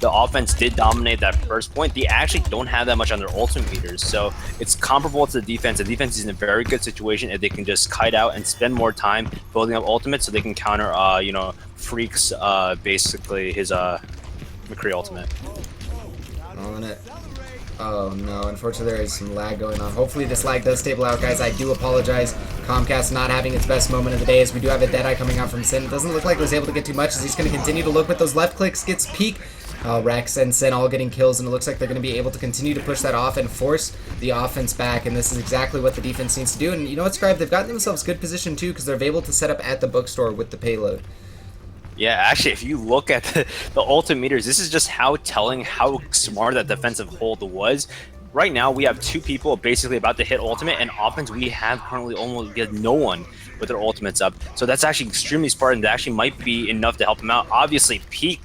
the offense did dominate that first point, they actually don't have that much on their ultimate meters. So it's comparable to the defense. The defense is in a very good situation if they can just kite out and spend more time building up ultimate so they can counter, you know, Freak's, basically his, McCree ultimate. On it. Oh no, unfortunately there is some lag going on. Hopefully this lag does stable out, guys. I do apologize. Comcast not having its best moment of the day as we do have a Deadeye coming out from Sin. It doesn't look like he was able to get too much as he's going to continue to look with those left clicks, gets Peak. Rex and Sin all getting kills, and it looks like they're going to be able to continue to push that off and force the offense back, and this is exactly what the defense needs to do. And you know what, Scribe? They've gotten themselves good position too because they're able to set up at the bookstore with the payload. Yeah, actually, if you look at the ultimate meters, this is just how telling how smart that defensive hold was. Right now, we have two people basically about to hit ultimate, and offense, we have currently almost no one with their ultimates up. So that's actually extremely smart, and that actually might be enough to help them out. Obviously, Peak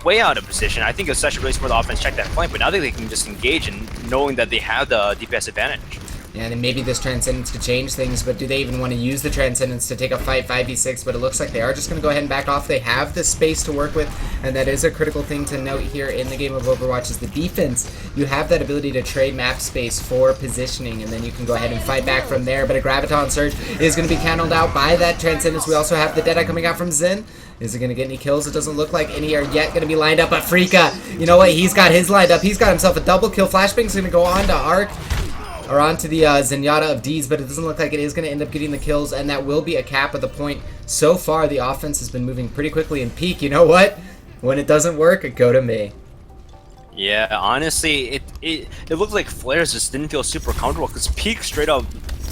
way out of position. I think it's such a really smart offense check that flank, but now they can just engage and knowing that they have the DPS advantage. And then maybe this Transcendence could change things, but do they even want to use the Transcendence to take a fight 5v6? But it looks like they are just going to go ahead and back off. They have the space to work with, and that is a critical thing to note here in the game of Overwatch is the defense. You have that ability to trade map space for positioning, and then you can go ahead and fight back from there. But a Graviton Surge is going to be countered out by that Transcendence. We also have the Deadeye coming out from Zen. Is he going to get any kills? It doesn't look like any are yet going to be lined up, but Freaka, you know what? He's got his lined up. He's got himself a double kill. Flashbang's going to go on to Arc. Or onto the Zenyatta of D's, but it doesn't look like it is going to end up getting the kills, and that will be a cap of the point. So far, the offense has been moving pretty quickly, and Peak, you know what? When it doesn't work, go to me. Yeah, honestly, it looked like Flares just didn't feel super comfortable because Peak straight up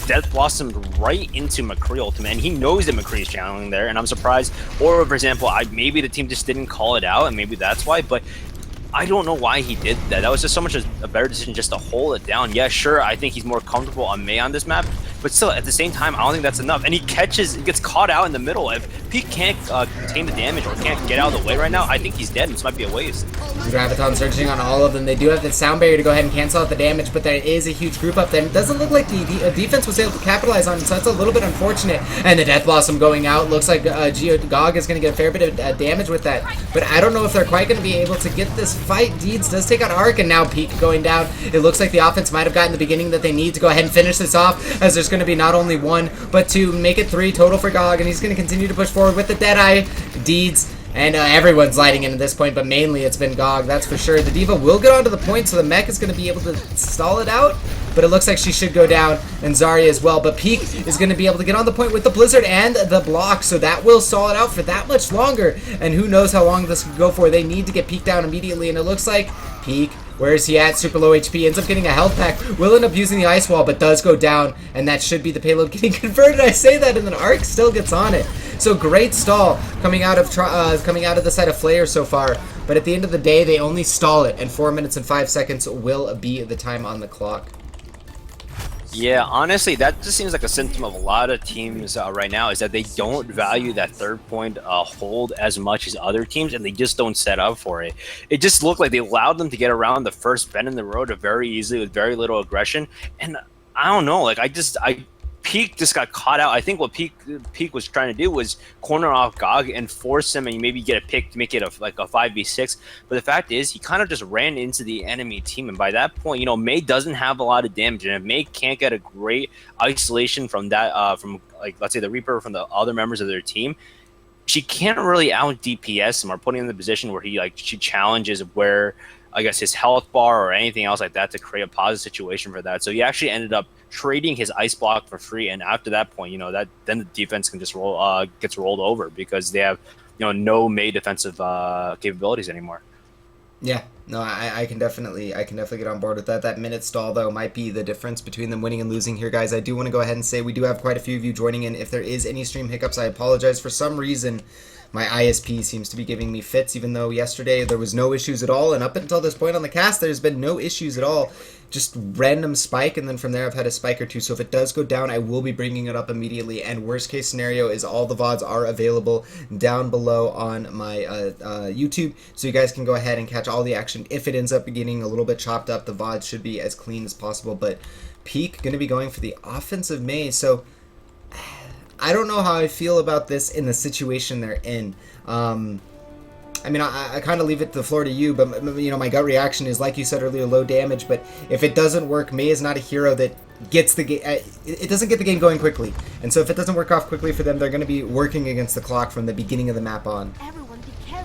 Death Blossomed right into McCree ultimate, and he knows that McCree is channeling there, and I'm surprised. Or, for example, maybe the team just didn't call it out, and maybe that's why, but I don't know why he did that. That was just so much a better decision just to hold it down. Yeah, sure, I think he's more comfortable on Mei on this map, but still, at the same time, I don't think that's enough. And he gets caught out in the middle. If Peak can't contain the damage or can't get out of the way right now, I think he's dead, and this might be a waste. Graviton searching on all of them. They do have the sound barrier to go ahead and cancel out the damage, but there is a huge group up there. And it doesn't look like the defense was able to capitalize on it, so that's a little bit unfortunate. And the Death Blossom going out. Looks like GOG is going to get a fair bit of damage with that. But I don't know if they're quite going to be able to get this fight. Deeds does take out Arc, and now Peak going down. It looks like the offense might have gotten the beginning that they need to go ahead and finish this off, as there's going to be not only one, but two, make it 3 total for GOG, and he's going to continue to push forward with the Deadeye, Deeds, and everyone's lighting in at this point, but mainly it's been GOG, that's for sure. The Diva will get onto the point, so the mech is going to be able to stall it out, but it looks like she should go down, and Zarya as well. But Peak is going to be able to get on the point with the Blizzard and the block, so that will stall it out for that much longer, and who knows how long this could go for. They need to get Peak down immediately, and it looks like Peak, where is he at? Super low HP, ends up getting a health pack, will end up using the ice wall, but does go down, and that should be the payload getting converted. I say that, and then Arc still gets on it. So great stall coming out of the side of Flare so far, but at the end of the day, they only stall it, and 4 minutes and 5 seconds will be the time on the clock. Yeah, honestly, that just seems like a symptom of a lot of teams right now, is that they don't value that third point hold as much as other teams, and they just don't set up for it. It just looked like they allowed them to get around the first bend in the road very easily with very little aggression, and I don't know, like Peak just got caught out. I think what Peak was trying to do was corner off GOG and force him and maybe get a pick to make it like a 5v6. But the fact is, he kind of just ran into the enemy team. And by that point, you know, Mei doesn't have a lot of damage. And if Mei can't get a great isolation from that, from like, let's say the Reaper, from the other members of their team, she can't really out DPS him or put him in the position where she challenges where, I guess, his health bar or anything else like that to create a positive situation for that. So he actually ended up trading his ice block for free, and after that point, you know, then the defense can just gets rolled over because they have, you know, no Mei defensive capabilities anymore. Yeah, no, I can definitely get on board with that. That minute stall, though, might be the difference between them winning and losing here, guys. I do want to go ahead and say we do have quite a few of you joining in. If there is any stream hiccups, I apologize. For some reason, my ISP seems to be giving me fits, even though yesterday there was no issues at all, and up until this point on the cast, there's been no issues at all. Just random spike, and then from there I've had a spike or two. So if it does go down, I will be bringing it up immediately. And worst case scenario is all the VODs are available down below on my YouTube, so you guys can go ahead and catch all the action. If it ends up getting a little bit chopped up, the VODs should be as clean as possible. But Peak going to be going for the offensive Mei, so I don't know how I feel about this in the situation they're in. I mean, I kind of leave it to the floor to you, but you know, my gut reaction is, like you said earlier, low damage. But if it doesn't work, Mei is not a hero that gets the game. It doesn't get the game going quickly, and so if it doesn't work off quickly for them, they're going to be working against the clock from the beginning of the map on.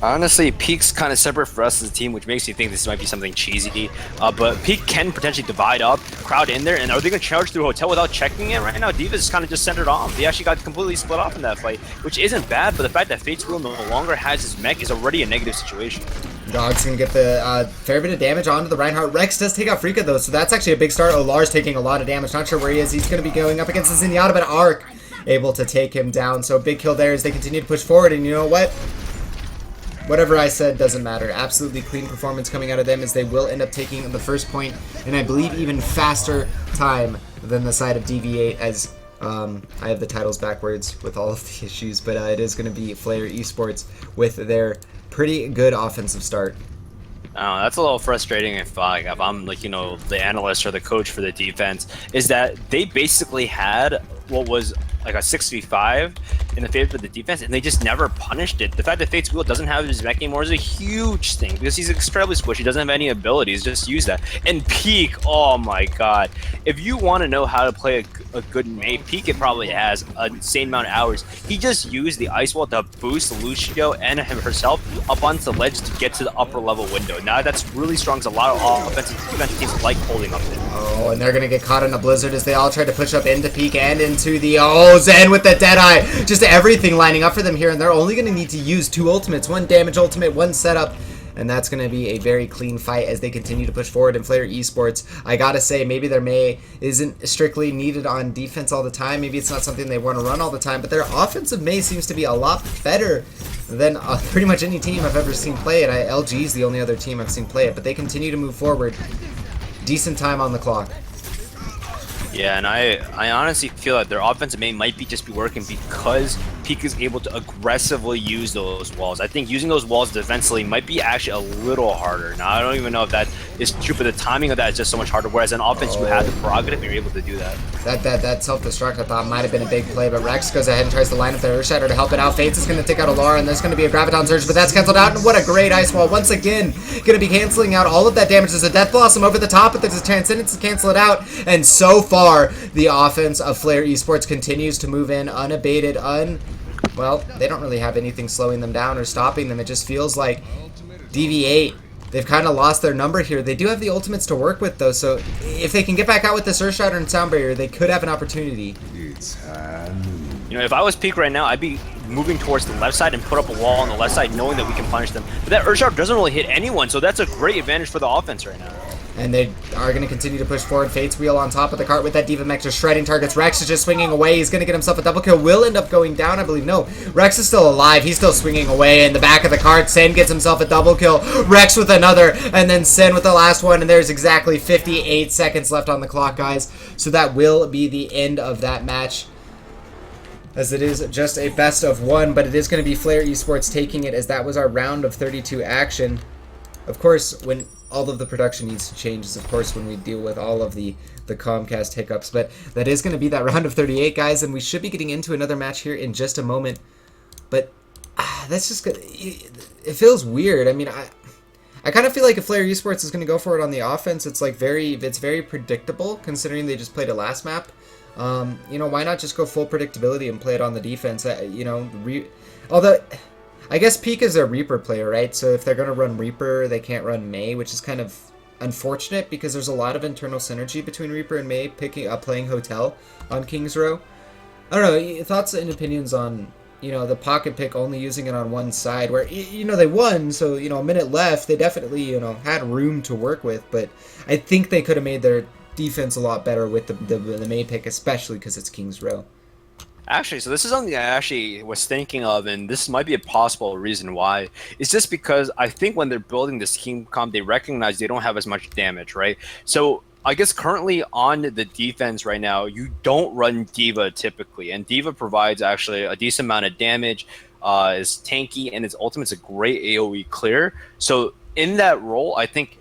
Honestly, Peak's kind of separate for us as a team, which makes me think this might be something cheesy. But Peak can potentially divide up, crowd in there, and are they going to charge through Hotel without checking it? Right now, D.Va is kind of just centered off. They actually got completely split off in that fight, which isn't bad, but the fact that Fate's Wheel no longer has his mech is already a negative situation. Dog's gonna get the fair bit of damage onto the Reinhardt. Rex does take out Frika though, so that's actually a big start. Olar's taking a lot of damage. Not sure where he is. He's gonna be going up against the Zenyatta, but Arc able to take him down. So big kill there as they continue to push forward. And you know what? Whatever I said doesn't matter. Absolutely clean performance coming out of them as they will end up taking the first point, and I believe even faster time than the side of Dv8 as I have the titles backwards with all of the issues, but it is going to be Flare.Esports with their pretty good offensive start. That's a little frustrating if I'm like, you know, the analyst or the coach for the defense, is that they basically had what was like a 6v5 in the favor of the defense, and they just never punished it. The fact that Fate's Wheel doesn't have his mech anymore is a huge thing because he's incredibly squishy. He doesn't have any abilities. Just use that. And Peak, oh my god. If you want to know how to play a good mate, Peak it probably has an insane amount of hours. He just used the Ice Wall to boost Lucio and herself up onto the ledge to get to the upper level window. Now that's really strong because a lot of offensive defensive teams like holding up there. Oh, and they're going to get caught in a blizzard as they all try to push up into Peak and into the... Zen with the Deadeye. Just everything lining up for them here, and they're only going to need to use 2 ultimates. 1 damage ultimate, 1 setup. And that's going to be a very clean fight as they continue to push forward in Flare.Esports. I gotta say, maybe their Mei isn't strictly needed on defense all the time. Maybe it's not something they want to run all the time, but their offensive Mei seems to be a lot better than pretty much any team I've ever seen play it. LG is the only other team I've seen play it, but they continue to move forward. Decent time on the clock. Yeah, and I honestly feel that their offensive main might just be working because Peak is able to aggressively use those walls. I think using those walls defensively might be actually a little harder. Now, I don't even know if that is true, but the timing of that is just so much harder, whereas in offense, you have the prerogative, you're able to do that. That self-destruct, I thought, might have been a big play, but Rex goes ahead and tries to line up the Earthshatter to help it out. Fates is going to take out Alara, and there's going to be a Graviton Surge, but that's canceled out, and what a great Ice Wall. Once again, going to be canceling out all of that damage. There's a Death Blossom over the top, but there's a Transcendence to cancel it out, and so far, the offense of Flare.Esports continues to move in unabated, well, they don't really have anything slowing them down or stopping them. It just feels like Dv8, they've kind of lost their number here. They do have the ultimates to work with, though, so if they can get back out with this Earthshatter and Sound Barrier, they could have an opportunity. You know, if I was Peak right now, I'd be moving towards the left side and put up a wall on the left side, knowing that we can punish them. But that Earthshatter doesn't really hit anyone, so that's a great advantage for the offense right now. And they are going to continue to push forward. Fate's Wheel on top of the cart with that D.Va mech just shredding targets. Rex is just swinging away. He's going to get himself a double kill. Will end up going down, I believe. No, Rex is still alive. He's still swinging away in the back of the cart. Sen gets himself a double kill. Rex with another, and then Sen with the last one. And there's exactly 58 seconds left on the clock, guys. So that will be the end of that match, as it is just a best of 1. But it is going to be Flare.Esports taking it, as that was our round of 32 action. Of course, when all of the production needs to change is, of course, when we deal with all of the Comcast hiccups. But that is going to be that round of 38, guys, and we should be getting into another match here in just a moment. But that's just good. It feels weird. I mean, I kind of feel like if Flare.Esports is going to go for it on the offense, it's very predictable, considering they just played a last map. You know, why not just go full predictability and play it on the defense? You know, although I guess Peak is a Reaper player, right? So if they're going to run Reaper, they can't run Mei, which is kind of unfortunate because there's a lot of internal synergy between Reaper and Mei playing Hotel on King's Row. I don't know, thoughts and opinions on, you know, the pocket pick only using it on one side where, you know, they won, so, you know, a minute left, they definitely, you know, had room to work with, but I think they could have made their defense a lot better with the Mei pick, especially because it's King's Row. Actually, so this is something I actually was thinking of, and this might be a possible reason why. It's just because I think when they're building this team comp, they recognize they don't have as much damage, right? So I guess currently on the defense right now, you don't run D.Va typically, and D.Va provides actually a decent amount of damage, is tanky, and its ultimate's a great AoE clear. So in that role, I think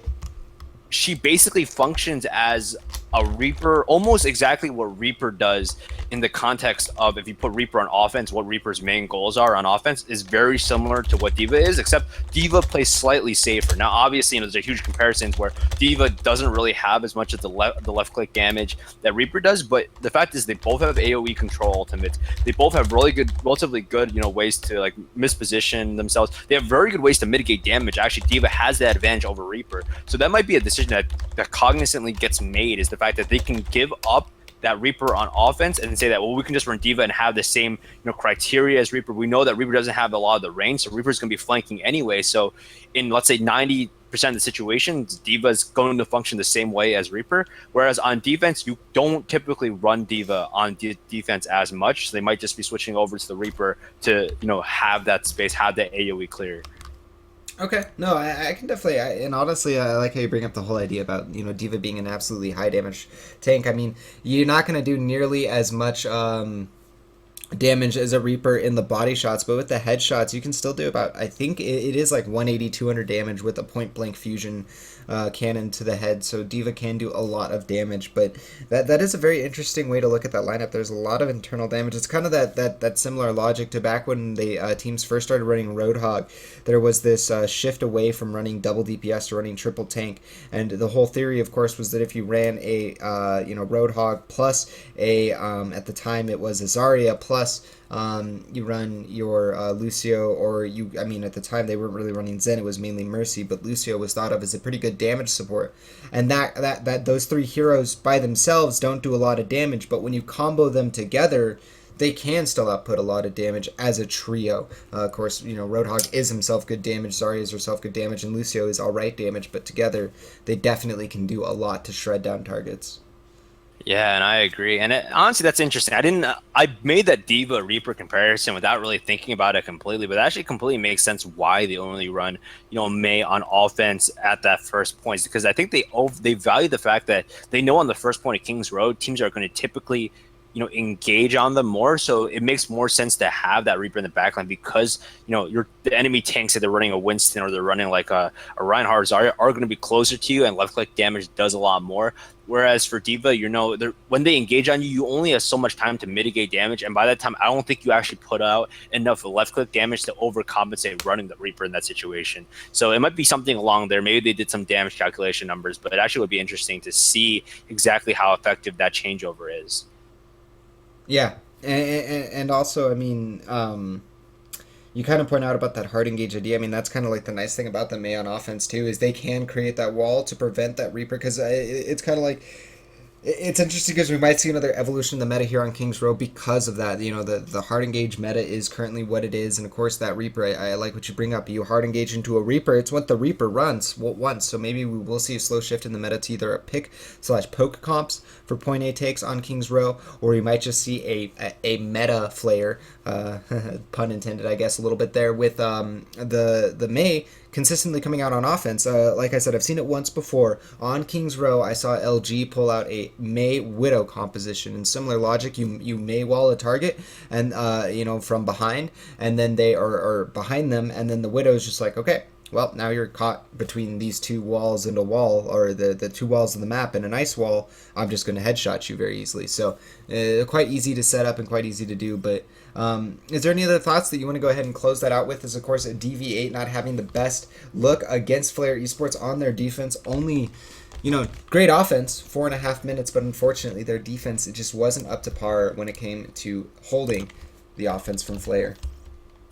she basically functions as a Reaper, almost exactly what Reaper does in the context of if you put Reaper on offense, what Reaper's main goals are on offense is very similar to what D.Va is, except D.Va plays slightly safer. Now, obviously, there's a huge comparison where D.Va doesn't really have as much of the left click damage that Reaper does, but the fact is they both have AoE control ultimates. They both have really good, relatively good, ways to like misposition themselves. They have very good ways to mitigate damage. Actually, D.Va has that advantage over Reaper, so that might be a decision that cognizantly gets made, is the fact that they can give up that Reaper on offense and say that, well, we can just run D.Va and have the same criteria as Reaper. We know that Reaper doesn't have a lot of the range, so Reaper's going to be flanking anyway. So in, let's say, 90% of the situations, D.Va is going to function the same way as Reaper. Whereas on defense, you don't typically run D.Va on defense as much. So they might just be switching over to the Reaper to have that space, have that AoE clear. Okay, no, I can definitely, and honestly, I like how you bring up the whole idea about D.Va being an absolutely high damage tank. I mean, you're not going to do nearly as much damage as a Reaper in the body shots, but with the headshots, you can still do about, I think it is like 180, 200 damage with a point blank fusion cannon to the head. So D.Va can do a lot of damage, but that is a very interesting way to look at that lineup. There's a lot of internal damage. It's kind of that similar logic to back when the teams first started running Roadhog. There was this shift away from running double DPS to running triple tank, and the whole theory, of course, was that if you ran a Roadhog plus a at the time it was a Zarya plus you run your Lucio, or at the time they weren't really running Zen, it was mainly Mercy, but Lucio was thought of as a pretty good damage support. And that those three heroes by themselves don't do a lot of damage, but when you combo them together, they can still output a lot of damage as a trio. Of course, Roadhog is himself good damage, Zarya is herself good damage, and Lucio is alright damage, but together they definitely can do a lot to shred down targets. Yeah, and I agree. And honestly, that's interesting. I made that D.Va Reaper comparison without really thinking about it completely, but it actually completely makes sense why they only run, Mei on offense at that first point. Because I think they value the fact that they know on the first point of King's Road, teams are going to typically engage on them more. So it makes more sense to have that Reaper in the backline because, the enemy tanks that they're running a Winston or they're running like a Reinhardt are going to be closer to you, and left click damage does a lot more. Whereas for D.Va, when they engage on you, you only have so much time to mitigate damage. And by that time, I don't think you actually put out enough left click damage to overcompensate running the Reaper in that situation. So it might be something along there. Maybe they did some damage calculation numbers, but it actually would be interesting to see exactly how effective that changeover is. Yeah, and also, you kind of point out about that hard engage idea. That's kind of like the nice thing about the Mei on offense too, is they can create that wall to prevent that Reaper, because it's kind of like, it's interesting because we might see another evolution in the meta here on King's Row because of that. The hard engage meta is currently what it is, and of course that Reaper, I like what you bring up. You hard engage into a Reaper, it's what the Reaper runs once, so maybe we will see a slow shift in the meta to either a pick/poke comps for point A takes on King's Row, or you might just see a meta Flare, pun intended I guess a little bit there, with the Mei consistently coming out on offense. Like I said, I've seen it once before. On King's Row, I saw LG pull out a Mei Widow composition. In similar logic, you Mei wall a target, and from behind, and then they are behind them, and then the Widow's just like, okay, well, now you're caught between these two walls and a wall, or the two walls of the map and an ice wall. I'm just going to headshot you very easily. So quite easy to set up and quite easy to do. But is there any other thoughts that you want to go ahead and close that out with? Is, of course, a Dv8 not having the best look against Flare.Esports on their defense. Only, great offense, 4.5 minutes, but unfortunately their defense, it just wasn't up to par when it came to holding the offense from Flare.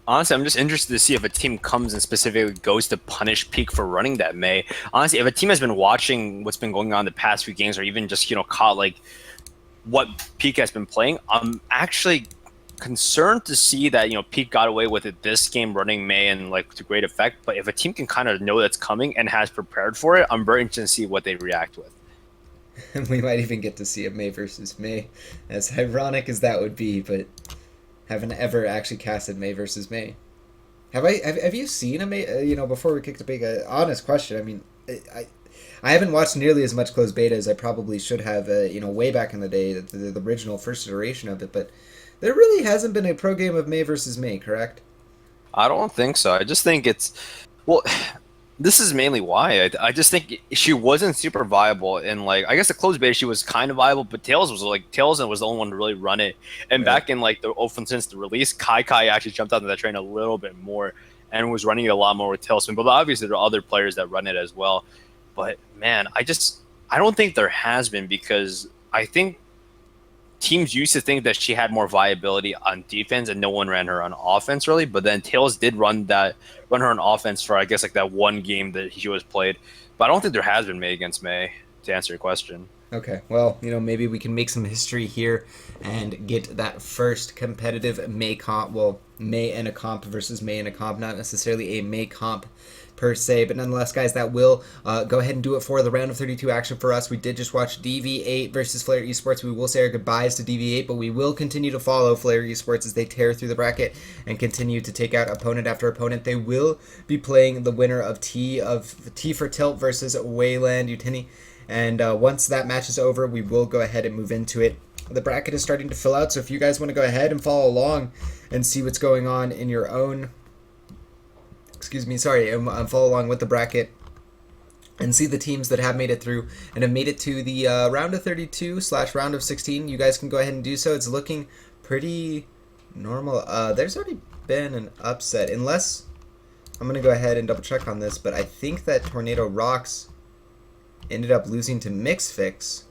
Honestly, I'm just interested to see if a team comes and specifically goes to punish Peak for running that Mei. Honestly, if a team has been watching what's been going on the past few games, or even just caught like what Peak has been playing, I'm actually concerned to see that Peak got away with it this game running Mei and like to great effect. But if a team can kind of know that's coming and has prepared for it, I'm very interested to see what they react with. We might even get to see a Mei versus Mei, as ironic as that would be, but haven't ever actually casted Mei versus Mei. Have you seen a Mei? Before we kick the big honest question, I haven't watched nearly as much closed beta as I probably should have. Way back in the day, the original first iteration of it, but there really hasn't been a pro game of Mei versus Mei, correct? I don't think so. I just think it's, well, This is mainly why I just think she wasn't super viable, and like I guess the closed beta she was kind of viable, but Tails was the only one to really run it. And Right. back in like the open since the release, Kai actually jumped onto that train a little bit more and was running it a lot more with Tailspin. But obviously there are other players that run it as well. But man, I don't think there has been, because I think teams used to think that she had more viability on defense and no one ran her on offense really, but then Tails did run her on offense for I guess like that one game that she was played. But I don't think there has been May against May, to answer your question. Okay, well, maybe we can make some history here and get that first competitive May comp. Well, May and a comp versus May and a comp, not necessarily a May comp per se, but nonetheless, guys, that will go ahead and do it for the round of 32 action for us. We did just watch Dv8 versus Flare.Esports. We will say our goodbyes to Dv8, but we will continue to follow Flare.Esports as they tear through the bracket and continue to take out opponent after opponent. They will be playing the winner of T for Tilt versus Wayland Utini. And once that match is over, we will go ahead and move into it. The bracket is starting to fill out, so if you guys want to go ahead and follow along and see what's going on in your own, and follow along with the bracket and see the teams that have made it through and have made it to the round of 32 / round of 16, you guys can go ahead and do so. It's looking pretty normal. There's already been an upset, unless I'm going to go ahead and double check on this, but I think that Tornado Rocks ended up losing to Mixfix.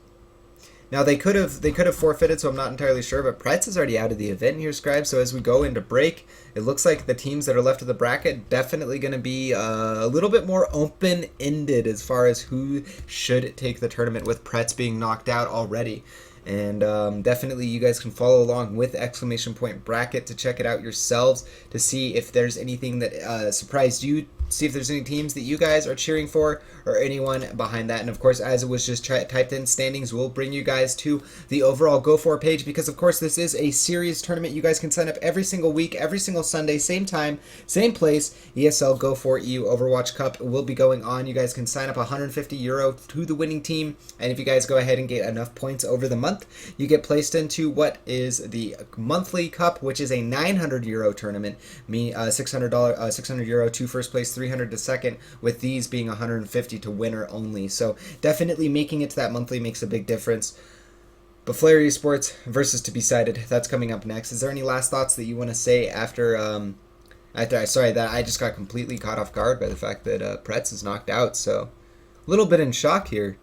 Now they could have forfeited, so I'm not entirely sure. But Pretz is already out of the event here, Scribe. So as we go into break, it looks like the teams that are left of the bracket definitely going to be a little bit more open-ended as far as who should take the tournament, with Pretz being knocked out already. And definitely you guys can follow along with !bracket to check it out yourselves to see if there's anything that surprised you, see if there's any teams that you guys are cheering for or anyone behind that. And of course, as it was just typed in, standings will bring you guys to the overall Go4 page, because of course this is a series tournament. You guys can sign up every single week, every single Sunday, same time, same place. ESL Go4 EU Overwatch Cup will be going on. You guys can sign up €150 to the winning team, and if you guys go ahead and get enough points over the month, you get placed into what is the monthly cup, which is a €900 tournament, €600 to first place, 300 to second, with these being 150 to winner only. So definitely making it to that monthly makes a big difference. But Flare.Esports versus To Be Cited, that's coming up next. Is there any last thoughts that you want to say after sorry, that I just got completely caught off guard by the fact that Pretz is knocked out, so a little bit in shock here.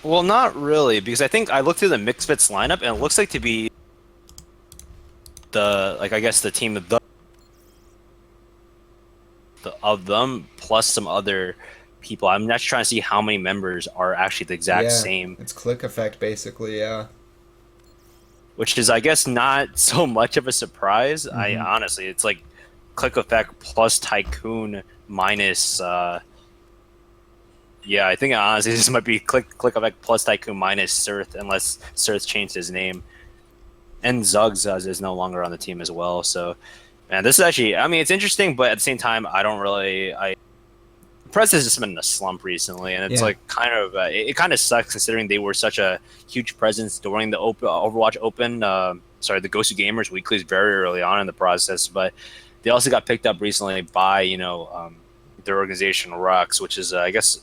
Well, not really, because I think I looked through the Mixfits lineup and it looks like to be I guess the team of them plus some other people. I'm not trying to see how many members are actually the exact same. It's click effect basically, yeah. Which is, I guess, not so much of a surprise. I honestly, it's like click effect plus Tycoon minus. Yeah, I think honestly this might be click effect plus Tycoon minus Sirth, unless Sirth changed his name. And Zuggs is no longer on the team as well. So, man, this is actually, I mean, it's interesting, but at the same time, Press has just been in a slump recently, and it's like kind of it kind of sucks considering they were such a huge presence during the Overwatch Open. The Ghost Gamers weeklies very early on in the process, but they also got picked up recently by their organization Rux, which is I guess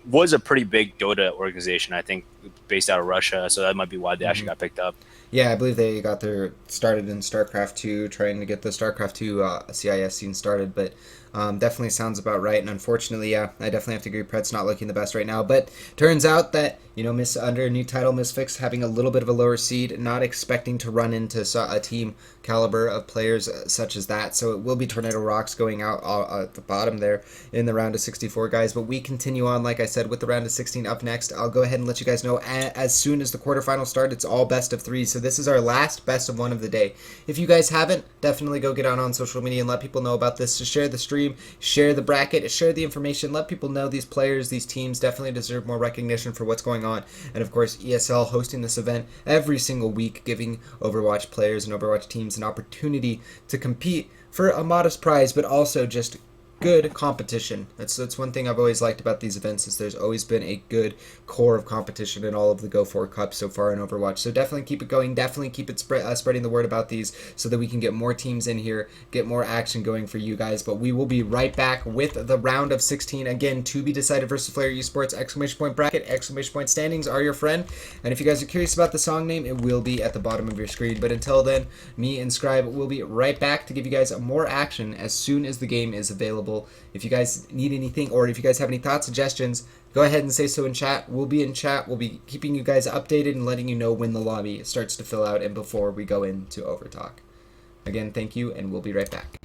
was a pretty big Dota organization, I think, based out of Russia. So that might be why they actually got picked up. Yeah, I believe they got started in StarCraft 2, trying to get the StarCraft 2 CIS scene started, but definitely sounds about right. And unfortunately, yeah, I definitely have to agree, Pret's not looking the best right now. But turns out that, under a new title, Misfix having a little bit of a lower seed, not expecting to run into a team caliber of players such as that. So it will be Tornado Rocks going out at the bottom there in the round of 64, guys. But we continue on, like I said, with the round of 16 up next. I'll go ahead and let you guys know as soon as the quarterfinals start. It's all best of 3. So this is our last best of 1 of the day. If you guys haven't, definitely go get on social media and let people know about this. So share the stream, share the bracket, share the information, let people know these players, these teams definitely deserve more recognition for what's going on. And of course, ESL hosting this event every single week, giving Overwatch players and Overwatch teams an opportunity to compete for a modest prize, but also just good competition. That's one thing I've always liked about these events, is there's always been a good core of competition in all of the Go4 Cups so far in Overwatch. So definitely keep it going. Definitely keep it spreading the word about these so that we can get more teams in here, get more action going for you guys. But we will be right back with the round of 16. Again, to be decided versus Flare.Esports. Exclamation point bracket, exclamation point standings are your friend. And if you guys are curious about the song name, it will be at the bottom of your screen. But until then, me and Scribe will be right back to give you guys more action as soon as the game is available. If you guys need anything, or if you guys have any thoughts, suggestions, go ahead and say so in chat. We'll be in chat. We'll be keeping you guys updated and letting you know when the lobby starts to fill out and before we go into Overtalk. Again, thank you, and we'll be right back.